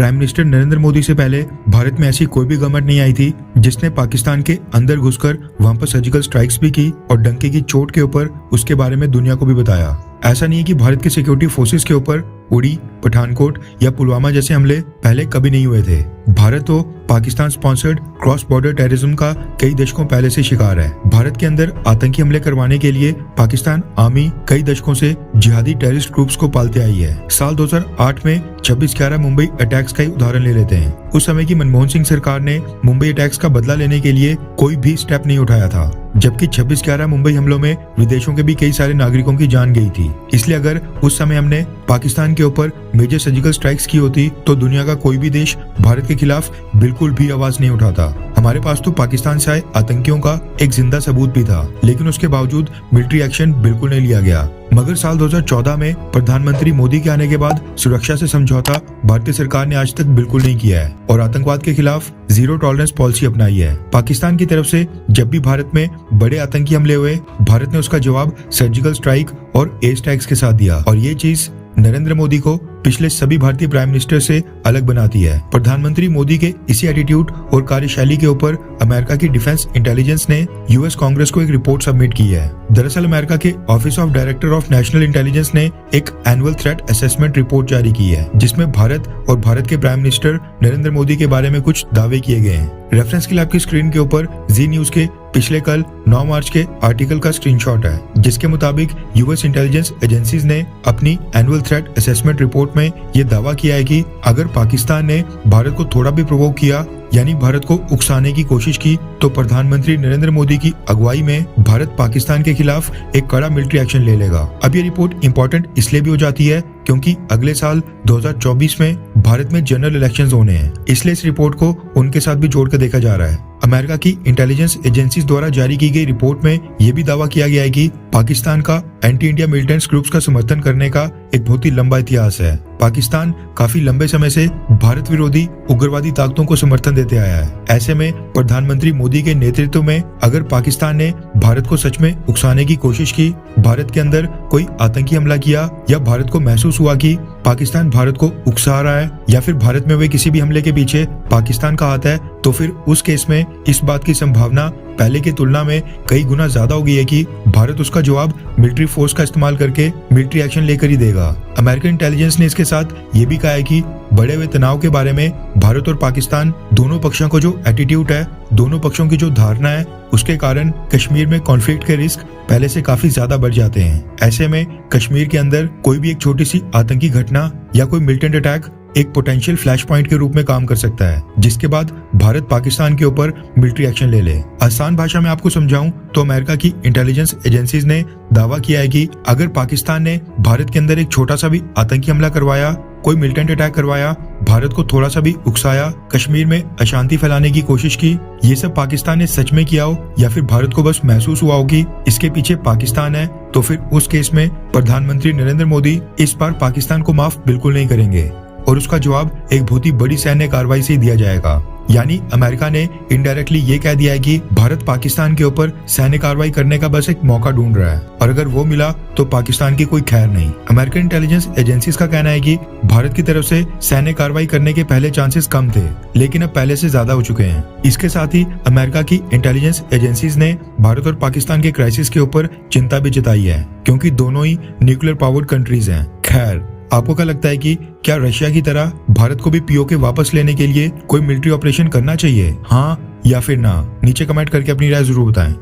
Prime minister Narendra Modi से पहले भारत में ऐसी कोई भी गवर्नमेंट नहीं आई थी जिसने पाकिस्तान के अंदर घुसकर वहां पर सर्जिकल स्ट्राइक्स भी की और डंके की चोट के ऊपर उसके बारे में दुनिया को भी बताया। ऐसा नहीं है कि भारत के सिक्योरिटी फोर्सेस के ऊपर उड़ी, पठानकोट या पुलवामा जैसे हमले पहले कभी नहीं हुए थे। भारत तो Pakistan sponsored cross border terrorism का कई दशकों पहले से शिकार है। भारत के अंदर आतंकी हमले करवाने के लिए पाकिस्तान आर्मी कई दशकों से जिहादी टेररिस्ट ग्रुप्स को पालते आई है। साल 2008 में 26/11 मुंबई अटैक्स का ही उदाहरण ले लेते हैं। उस समय की मनमोहन सिंह सरकार ने मुंबई अटैक्स का बदला लेने के लिए कोई भी स्टेप नहीं उठाया था, जबकि 26/11 मुंबई हमलों में विदेशों के भी कई सारे नागरिकों की जान गई थी। इसलिए अगर उस समय हमने पाकिस्तान के ऊपर मेजर सर्जिकल स्ट्राइक्स की होती तो दुनिया का कोई भी देश भारत के खिलाफ बिल्कुल भी आवाज नहीं उठाता। हमारे पास तो पाकिस्तान से आए आतंकियों का एक जिंदा सबूत भी था, लेकिन उसके बावजूद मिलिट्री एक्शन बिल्कुल नहीं लिया गया। मगर साल 2014 में प्रधानमंत्री मोदी के आने के बाद सुरक्षा से समझौता भारतीय सरकार ने आज तक बिल्कुल नहीं किया है और आतंकवाद के खिलाफ जीरो टॉलरेंस पॉलिसी अपनाई है। पाकिस्तान की तरफ से जब भी भारत में बड़े आतंकी हमले हुए, भारत ने उसका जवाब सर्जिकल स्ट्राइक और एयर स्ट्राइक्स के साथ दिया और ये चीज नरेंद्र मोदी को पिछले सभी भारतीय प्राइम मिनिस्टर से अलग बनाती है। प्रधानमंत्री मोदी के इसी एटीट्यूड और कार्यशैली के ऊपर अमेरिका की डिफेंस इंटेलिजेंस ने यूएस कांग्रेस को एक रिपोर्ट सबमिट की है। दरअसल अमेरिका के office of director of national intelligence ने एक एनुअल थ्रेट असेसमेंट रिपोर्ट जारी की है, जिसमें भारत और भारत के प्राइम मिनिस्टर नरेंद्र मोदी के बारे में कुछ दावे किए गए हैं। रेफरेंस के लिए आपकी स्क्रीन के ऊपर जी न्यूज के पिछले कल 9 मार्च के आर्टिकल का स्क्रीनशॉट है, जिसके मुताबिक यूएस इंटेलिजेंस एजेंसीज ने अपनी एनुअल थ्रेट असेसमेंट रिपोर्ट में ये दावा किया है कि अगर पाकिस्तान ने भारत को थोड़ा भी प्रोवोक किया, यानी भारत को उकसाने की कोशिश की, तो प्रधानमंत्री नरेंद्र मोदी की अगुवाई में भारत पाकिस्तान के खिलाफ एक कड़ा मिलिट्री एक्शन ले लेगा। अब ये रिपोर्ट इम्पोर्टेंट इसलिए भी हो जाती है क्योंकि अगले साल 2024 में भारत में जनरल इलेक्शंस होने हैं, इसलिए इस रिपोर्ट को उनके साथ भी जोड़कर देखा जा रहा है। अमेरिका की इंटेलिजेंस एजेंसीज द्वारा जारी की गई रिपोर्ट में यह भी दावा किया गया है कि पाकिस्तान का एंटी इंडिया मिलिटेंट्स ग्रुप्स का समर्थन करने का एक बहुत ही लंबा इतिहास है। पाकिस्तान काफी लंबे समय से भारत विरोधी उग्रवादी ताकतों को समर्थन देते आया है। ऐसे में प्रधानमंत्री मोदी के नेतृत्व में अगर पाकिस्तान ने भारत को सच में उकसाने की कोशिश की, भारत के अंदर कोई आतंकी हमला किया या भारत को महसूस हुआ कि पाकिस्तान भारत को उकसा रहा है या फिर भारत में हुए किसी भी हमले के पीछे पाकिस्तान का हाथ है, तो फिर उस केस में इस बात की संभावना पहले की तुलना में कई गुना ज्यादा हो गई है कि भारत उसका जवाब मिलिट्री फोर्स का इस्तेमाल करके मिलिट्री एक्शन लेकर ही देगा। अमेरिकन इंटेलिजेंस ने इसके साथ ये भी कहा है कि बढ़े हुए तनाव के बारे में भारत और पाकिस्तान दोनों पक्षों को जो एटीट्यूड है, दोनों पक्षों की जो धारणा है, उसके कारण कश्मीर में कॉन्फ्लिक्ट के रिस्क पहले से काफी ज्यादा बढ़ जाते हैं। ऐसे में कश्मीर के अंदर कोई भी एक छोटी सी आतंकी घटना या कोई मिलिटेंट अटैक एक पोटेंशियल फ्लैश पॉइंट के रूप में काम कर सकता है, जिसके बाद भारत पाकिस्तान के ऊपर मिलिट्री एक्शन ले ले। आसान भाषा में आपको समझाऊं तो अमेरिका की इंटेलिजेंस एजेंसीज ने दावा किया है कि अगर पाकिस्तान ने भारत के अंदर एक छोटा सा भी आतंकी हमला करवाया, कोई मिलिटेंट अटैक करवाया, भारत को थोड़ा सा भी उकसाया, कश्मीर में अशांति फैलाने की कोशिश की, ये सब पाकिस्तान ने सच में किया हो या फिर भारत को बस महसूस हुआ हो कि इसके पीछे पाकिस्तान है, तो फिर उस केस में प्रधानमंत्री नरेंद्र मोदी इस बार पाकिस्तान को माफ बिल्कुल नहीं करेंगे और उसका जवाब एक बहुत ही बड़ी सैन्य कार्रवाई से दिया जाएगा। यानी अमेरिका ने इनडायरेक्टली ये कह दिया है कि भारत पाकिस्तान के ऊपर सैन्य कार्रवाई करने का बस एक मौका ढूंढ रहा है और अगर वो मिला तो पाकिस्तान की कोई खैर नहीं। अमेरिकन इंटेलिजेंस एजेंसीज का कहना है कि भारत की तरफ से सैन्य कार्रवाई करने के पहले चांसेस कम थे, लेकिन अब पहले से ज्यादा हो चुके हैं। इसके साथ ही अमेरिका की इंटेलिजेंस एजेंसीज ने भारत और पाकिस्तान के क्राइसिस के ऊपर चिंता भी जताई है, क्योंकि दोनों ही न्यूक्लियर पावर्ड कंट्रीज हैं। खैर, आपको क्या लगता है कि क्या रशिया की तरह भारत को भी पीओके वापस लेने के लिए कोई मिलिट्री ऑपरेशन करना चाहिए, हाँ या फिर ना? नीचे कमेंट करके अपनी राय जरूर बताएं।